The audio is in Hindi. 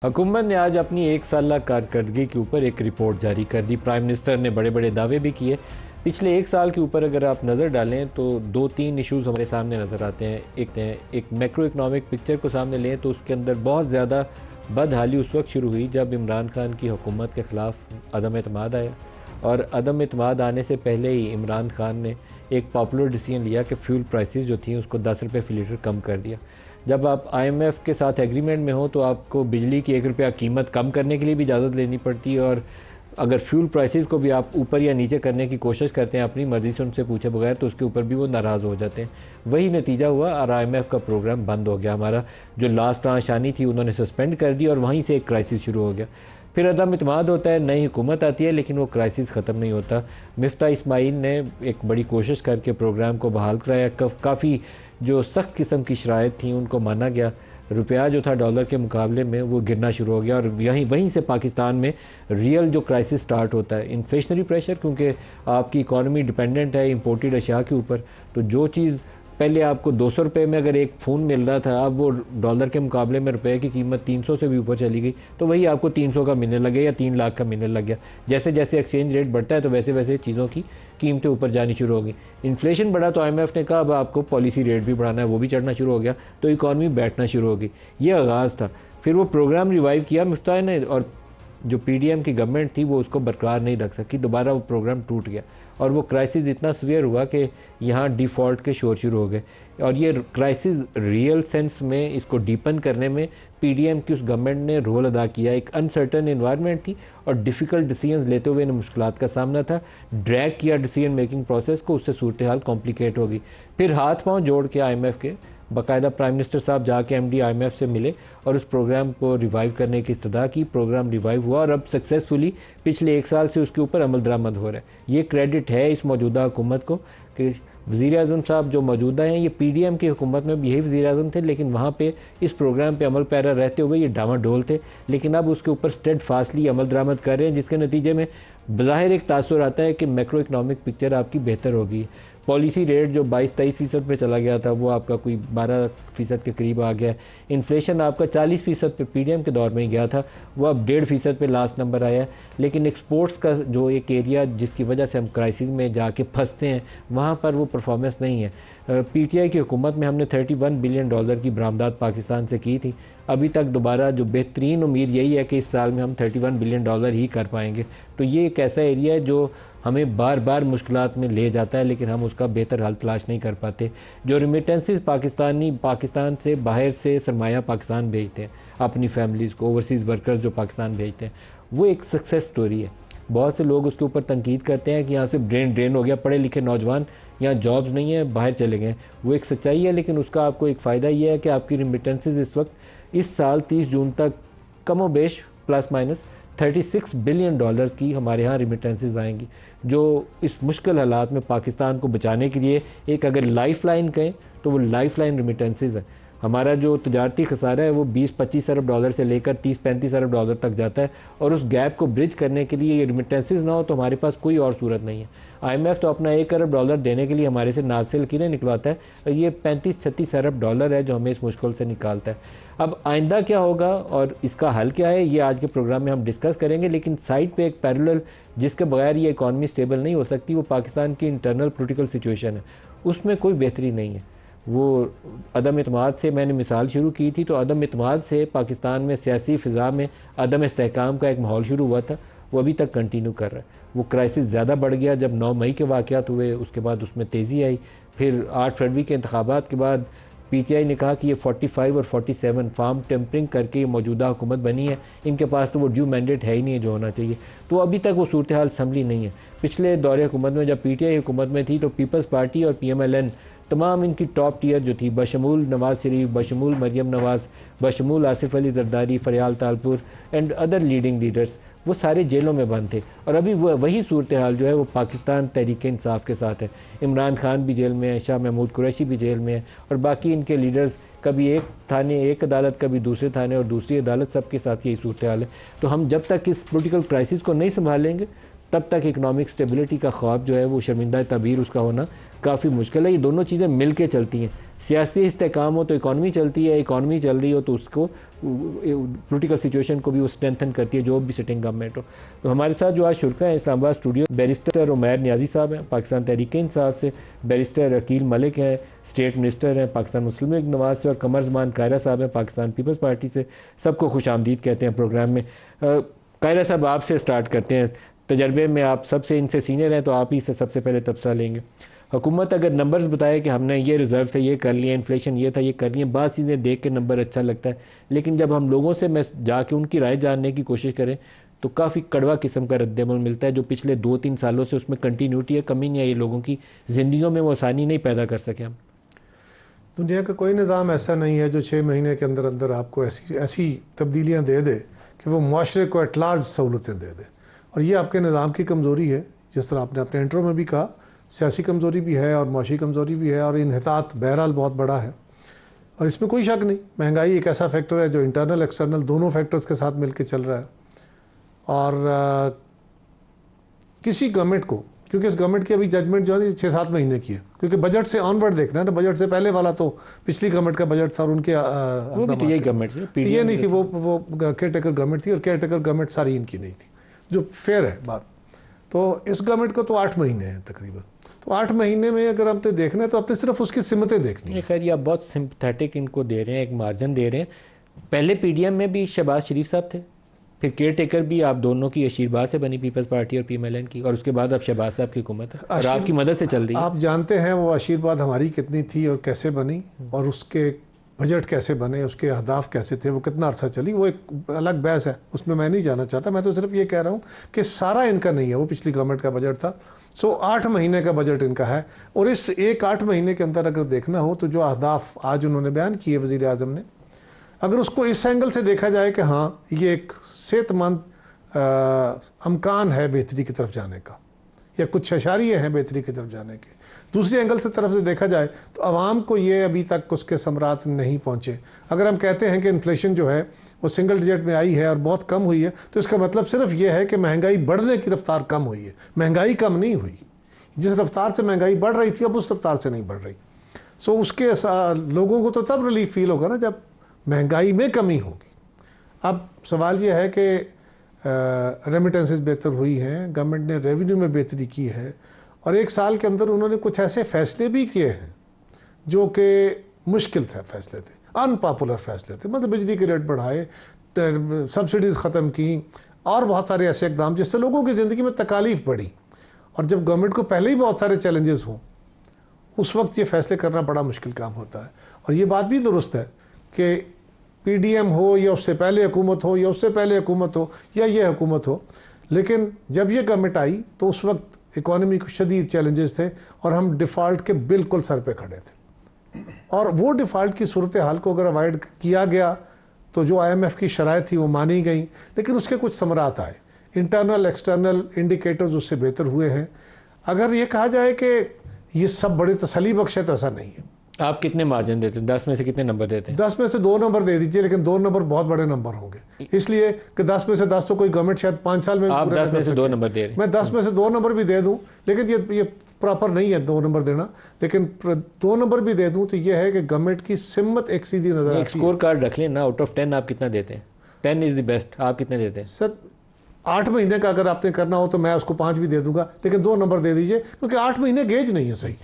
हुकूमत ने आज अपनी एक साला कारकर्दगी के ऊपर एक रिपोर्ट जारी कर दी। प्राइम मिनिस्टर ने बड़े बड़े दावे भी किए। पिछले एक साल के ऊपर अगर आप नज़र डालें तो दो तीन इश्यूज़ हमारे सामने नज़र आते हैं। एक मैक्रो इकनॉमिक पिक्चर को सामने लें तो उसके अंदर बहुत ज़्यादा बदहाली उस वक्त शुरू हुई जब इमरान खान की हुकूमत के ख़िलाफ़ अदम एतमाद आया, और अदम एतमाद आने से पहले ही इमरान खान ने एक पॉपुलर डिसीजन लिया कि फ्यूल प्राइसेस जो थी उसको 10 रुपये फ़ी लीटर कम कर दिया। जब आप IMF के साथ एग्रीमेंट में हो तो आपको बिजली की 1 रुपया कीमत कम करने के लिए भी इजाज़त लेनी पड़ती है, और अगर फ्यूल प्राइसेस को भी आप ऊपर या नीचे करने की कोशिश करते हैं अपनी मर्ज़ी से उनसे पूछे बगैर तो उसके ऊपर भी वो नाराज़ हो जाते हैं। वही नतीजा हुआ और IMF का प्रोग्राम बंद हो गया। हमारा जो लास्ट ट्रांश आनी थी उन्होंने सस्पेंड कर दी और वहीं से एक क्राइसिस शुरू हो गया। फिर अदम इत्मीनान होता है, नई हुकूमत आती है, लेकिन वो क्राइसिस ख़त्म नहीं होता। मिफ्ता इस्माइल ने एक बड़ी कोशिश करके प्रोग्राम को बहाल कराया। काफ़ी जो सख्त किस्म की शराइत थी उनको माना गया। रुपया जो था डॉलर के मुकाबले में वो गिरना शुरू हो गया, और वहीं से पाकिस्तान में रियल जो क्राइसिस स्टार्ट होता है। इन्फ्लेशनरी प्रेशर, क्योंकि आपकी इकॉनमी डिपेंडेंट है इंपोर्टेड अशिया के ऊपर, तो जो चीज़ पहले आपको 200 रुपये में अगर एक फ़ोन मिल रहा था, अब वो डॉलर के मुकाबले में रुपए की कीमत 300 से भी ऊपर चली गई, तो वही आपको 300 का मिलने लग गया या 3 लाख का मिलने लग गया। जैसे जैसे एक्सचेंज रेट बढ़ता है तो वैसे वैसे चीज़ों की कीमतें ऊपर जानी शुरू हो गई। इन्फ्लेशन बढ़ा तो IMF ने कहा अब आपको पॉलिसी रेट भी बढ़ाना है, वो भी चढ़ना शुरू हो गया, तो इकॉनमी बैठना शुरू हो गई। ये आगाज़ था। फिर वो प्रोग्राम रिवाइव किया मिफ्ता ने, और जो PDM की गवर्नमेंट थी वो उसको बरकरार नहीं रख सकी। दोबारा वो प्रोग्राम टूट गया और वो क्राइसिस इतना सीवियर हुआ कि यहाँ डिफ़ॉल्ट के शोर शुरू हो गए। और ये क्राइसिस रियल सेंस में इसको डीपन करने में PDM की उस गवर्नमेंट ने रोल अदा किया। एक अनसर्टन इन्वायरमेंट थी और डिफ़िकल्ट डिसीजंस लेते हुए इन्हें मुश्किलात का सामना था। ड्रैग किया डिसीजन मेकिंग प्रोसेस को, उससे सूरत हाल कॉम्प्लिकेट हो गई। फिर हाथ पाँव जोड़ के IMF के बाकायदा प्राइम मिनिस्टर साहब जाके MD IMF से मिले और उस प्रोग्राम को रिवाइव करने की इस्तदा की। प्रोग्राम रिवाइव हुआ और अब सक्सेसफुली पिछले एक साल से उसके ऊपर अमल दरामद हो रहा है। ये क्रेडिट है इस मौजूदा हुकूमत को कि वज़ीर आज़म साहब जो मौजूदा हैं, ये PDM की हुकूमत में भी यही वज़ीर आज़म थे, लेकिन वहाँ पे इस प्रोग्राम पे अमल पैरा रहते हुए ये डामाडोल थे, लेकिन अब उसके ऊपर स्टेडफास्टली अमल दरामद कर रहे हैं, जिसके नतीजे में बज़ाहिर एक तासुर आता है कि मैक्रो इकनॉमिक पिक्चर आपकी बेहतर होगी। पॉलिसी रेट जो 22-23% पे चला गया था वो आपका कोई 12% के करीब आ गया। इन्फ्लेशन आपका 40% पे PDM के दौर में ही गया था, वो अब 1.5% पे लास्ट नंबर आया है। लेकिन एक्सपोर्ट्स का जो एक एरिया जिसकी वजह से हम क्राइसिस में जाके फंसते हैं, वहाँ पर वो परफॉर्मेंस नहीं है। PTI की हुकूमत में हमने $31 बिलियन की बरामदात पाकिस्तान से की थी। अभी तक दोबारा जो बेहतरीन उम्मीद यही है कि इस साल में हम $31 बिलियन ही कर पाएंगे। तो ये एक ऐसा एरिया है जो हमें बार बार मुश्किलात में ले जाता है, लेकिन हम उसका बेहतर हल तलाश नहीं कर पाते। जो रिमिटेंसेस पाकिस्तान से बाहर से सरमाया पाकिस्तान भेजते हैं अपनी फैमिलीज़ को, ओवरसीज़ वर्कर्स जो पाकिस्तान भेजते हैं, वो एक सक्सेस स्टोरी है। बहुत से लोग उसके ऊपर तनकीद करते हैं कि यहाँ से ब्रेन ड्रेन हो गया, पढ़े लिखे नौजवान यहाँ जॉब्स नहीं है, बाहर चले गए। वो एक सच्चाई है, लेकिन उसका आपको एक फ़ायदा ये है कि आपकी रिमिटेंसेस इस वक्त इस साल 30 जून तक कमो बेश प्लस माइनस $36 बिलियन की हमारे यहाँ रिमिटेंसेस आएंगी, जो इस मुश्किल हालात में पाकिस्तान को बचाने के लिए एक अगर लाइफ लाइन कहें तो वो लाइफ लाइन रिमिटेंसेस है। हमारा जो तजारती खसारा है वो $20-25 अरब से लेकर $30-35 अरब तक जाता है, और उस गैप को ब्रिज करने के लिए ये रिमिटेंसेस ना हो तो हमारे पास कोई और सूरत नहीं है। IMF तो अपना $1 अरब देने के लिए हमारे से नाक से लकीरें निकलवाता है, और ये $35-36 अरब है जो हमें इस मुश्किल से निकालता है। अब आइंदा क्या होगा और इसका हल क्या है, ये आज के प्रोग्राम में हम डिस्कस करेंगे। लेकिन साइड पे एक पैरेलल जिसके बगैर ये इकॉनमी स्टेबल नहीं हो सकती, वो पाकिस्तान की इंटरनल पॉलिटिकल सिचुएशन है। उसमें कोई बेहतरी नहीं है। वो अदम इत्मीनान से मैंने मिसाल शुरू की थी, तो अदम इत्मीनान से पाकिस्तान में सियासी फ़िज़ा में अदम इस्तेहकाम का एक माहौल शुरू हुआ था, वो अभी तक कंटिन्यू कर रहा है। वो क्राइसिस ज़्यादा बढ़ गया जब 9 मई के वाक़यात हुए, उसके बाद उसमें तेज़ी आई। फिर 8 फरवरी के इंतखाबात के बाद PTI ने कहा कि ये 45 और 47 फार्म टेम्परिंग करके ये मौजूदा हुकूमत बनी है, इनके पास तो वो ड्यू मैंडेट है ही नहीं है जो होना चाहिए। तो अभी तक वो सूरत हाल संभली नहीं है। पिछले दौरे हुकूमत में जब PTI हुकूमत में थी तो पीपल्स पार्टी और PMLN तमाम इनकी टॉप टियर जो थी, बशमूल नवाज़ शरीफ, बशमूल मरियम नवाज़, बशमूल Asif Ali Zardari, Faryal Talpur and other leading leaders, वो सारे जेलों में बंद थे। और अभी वही सूरत हाल जो है वो पाकिस्तान तहरीक इंसाफ के साथ है। इमरान खान भी जेल में है, शाह महमूद कुरैशी भी जेल में है, और बाकी इनके लीडर्स कभी एक थाने एक अदालत, कभी दूसरे थाने और दूसरी अदालत, सबके साथ यही सूरत हाल है। तो हम जब तक इस पॉलिटिकल क्राइसिस को नहीं संभालेंगे तब तक इकनॉमिक स्टेबिलिटी का ख्वाब जो है वो शर्मिंदा तबीर उसका होना काफ़ी मुश्किल है। ये दोनों चीज़ें मिल के चलती हैं। सियासी इस्तेहकाम हो तो इकॉनमी चलती है, इकॉनमी चल रही हो तो उसको पॉलिटिकल सिचुएशन को भी वो स्ट्रेंथन करती है, जो भी सिटिंग गवर्नमेंट हो। तो हमारे साथ जो आज शुरका है इस्लामाबाद स्टूडियो, बैरिस्टर उमैर नियाजी साहब हैं पाकिस्तान तहरीक-ए-इंसाफ से, बैरिस्टर अकील मलिक हैं स्टेट मिनिस्टर हैं पाकिस्तान मुस्लिम लीग नवाज से, और कमर ज़मान कायरा साहब हैं पाकिस्तान पीपल्स पार्टी से। सबको खुश आमदीद कहते हैं प्रोग्राम में। कायरा साहब आपसे स्टार्ट करते हैं, तजर्बे में आप सबसे इनसे सीनियर हैं तो आप ही से सबसे पहले तबसरा लेंगे। हुकूमत अगर नंबर्स बताए कि हमने ये रिज़र्व थे, ये कर लिए, इन्फ्लेशन ये था, ये कर लिए, बाद चीज़ें देख के नंबर अच्छा लगता है, लेकिन जब हम लोगों से मैं जाके उनकी राय जानने की कोशिश करें तो काफ़ी कड़वा किस्म का रद्द-ए-अमल मिलता है, जो पिछले 2-3 सालों से उसमें कंटिन्यूटी है, कमी नहीं आई लोगों की ज़िंदगियों में, वो आसानी नहीं पैदा कर सके हम। दुनिया का कोई निज़ाम ऐसा नहीं है जो 6 महीने के अंदर अंदर आपको ऐसी तब्दीलियाँ दे दे कि वो मुआशरे को एट लार्ज सहूलतें दे दे। और ये आपके निज़ाम की कमज़ोरी है, जिस तरह आपने अपने इंट्रो में भी कहा, सियासी कमज़ोरी भी है और माशी कमज़ोरी भी है, और इन्हितात बहरहाल बहुत बड़ा है। और इसमें कोई शक नहीं, महंगाई एक ऐसा फैक्टर है जो इंटरनल एक्सटर्नल दोनों फैक्टर्स के साथ मिलकर चल रहा है। और किसी गवर्नमेंट को, क्योंकि इस गवर्नमेंट की अभी जजमेंट जो है 6-7 महीने की है, क्योंकि बजट से ऑनवर्ड देखना है ना, बजट से पहले वाला तो पिछली गवर्नमेंट का बजट था और उनके यही गवर्नमेंट ये नहीं थी, वो केयर टेकर गवर्नमेंट थी, और केयर टेकर गवर्नमेंट सारी इनकी नहीं थी, जो फेयर है बात। तो इस गवर्नमेंट को तो 8 महीने हैं तकरीबन, तो 8 महीने में अगर आपने देखना है तो आपने सिर्फ उसकी सिमतें देखनी है। खैर ये आप बहुत सिंपथेटिक इनको दे रहे हैं, एक मार्जिन दे रहे हैं। पहले पीडीएम में भी शहबाज शरीफ साहब थे, फिर केयर टेकर भी आप दोनों की आशीर्वाद से बनी पीपल्स पार्टी और पीएमएलएन की, और उसके बाद अब शहबाज साहब की हुकूमत है और आपकी मदद से चल रही है। आप जानते हैं वो आशीर्वाद हमारी कितनी थी और कैसे बनी, और उसके बजट कैसे बने, उसके अहदाफ कैसे थे, वो कितना अरसा चली, वो एक अलग बहस है, उसमें मैं नहीं जाना चाहता। मैं तो सिर्फ ये कह रहा हूँ कि सारा इनका नहीं है, वो पिछली गवर्नमेंट का बजट था। 8 महीने का बजट इनका है, और इस 8 महीने के अंदर अगर देखना हो तो जो अहदाफ आज उन्होंने बयान किए वज़ीर आज़म ने, अगर उसको इस एंगल से देखा जाए कि हाँ ये एक सेहतमंद अमकान है बेहतरी की तरफ जाने का, या कुछ अशारिये हैं बेहतरी की तरफ जाने के, दूसरी एंगल से तरफ से देखा जाए तो आवाम को ये अभी तक उसके समरात नहीं पहुँचे। अगर हम कहते हैं कि इन्फ्लेशन जो है वो सिंगल डिजिट में आई है और बहुत कम हुई है, तो इसका मतलब सिर्फ ये है कि महंगाई बढ़ने की रफ्तार कम हुई है, महंगाई कम नहीं हुई। जिस रफ्तार से महंगाई बढ़ रही थी अब उस रफ्तार से नहीं बढ़ रही। उसके लोगों को तो तब रिलीफ फील होगा ना जब महंगाई में कमी होगी। अब सवाल ये है कि रेमिटेंसेज बेहतर हुई हैं, गवर्नमेंट ने रेवेन्यू में बेहतरी की है, और 1 साल के अंदर उन्होंने कुछ ऐसे फैसले भी किए हैं जो कि मुश्किल थे फैसले थे, अनपॉपुलर फैसले थे। मतलब बिजली के रेट बढ़ाए, सब्सिडीज़ ख़त्म की, और बहुत सारे ऐसे इकदाम जिससे लोगों की ज़िंदगी में तकालीफ बढ़ी। और जब गवर्नमेंट को पहले ही बहुत सारे चैलेंजेस हों, उस वक्त ये फैसले करना बड़ा मुश्किल काम होता है। और ये बात भी दुरुस्त है कि पीडीएम हो या उससे पहले हुकूमत हो या उससे पहले हुकूमत हो या ये हुकूमत हो, लेकिन जब ये गवर्नमेंट आई तो उस वक्त इकॉनमी को शदीद चैलेंजेस थे और हम डिफ़ॉल्ट के बिल्कुल सर पे खड़े थे। और वो डिफ़ॉल्ट की सूरत हाल को अगर अवॉइड किया गया तो जो IMF की शराइत थी वो मानी गई, लेकिन उसके कुछ समरात आए, इंटरनल एक्सटर्नल इंडिकेटर्स उससे बेहतर हुए हैं। अगर ये कहा जाए कि ये सब बड़े तसल्ली बख्श है तो ऐसा नहीं है। आप कितने मार्जिन देते हैं? 10 में से कितने नंबर देते हैं? 10 में से 2 नंबर दे दीजिए, लेकिन 2 नंबर बहुत बड़े नंबर होंगे, इसलिए कि 10 में से 10 तो कोई गवर्नमेंट शायद 5 साल में। आप 10 में से 2 नंबर दे रहे हैं। मैं 10 में से 2 नंबर भी दे दूं, लेकिन ये प्रॉपर नहीं है 2 नंबर देना, लेकिन 2 नंबर भी दे दूं तो ये है कि गवर्नमेंट की सिमत एक सीधी नजर आती है। एक स्कोर कार्ड रख लें ना, आउट ऑफ 10 आप कितना देते हैं? 10 इज़ द बेस्ट, आप कितने देते हैं? सर 8 महीने का अगर आपने करना हो तो मैं उसको 5 भी दे दूंगा, लेकिन 2 नंबर दे दीजिए, क्योंकि 8 महीने गेज नहीं है सही।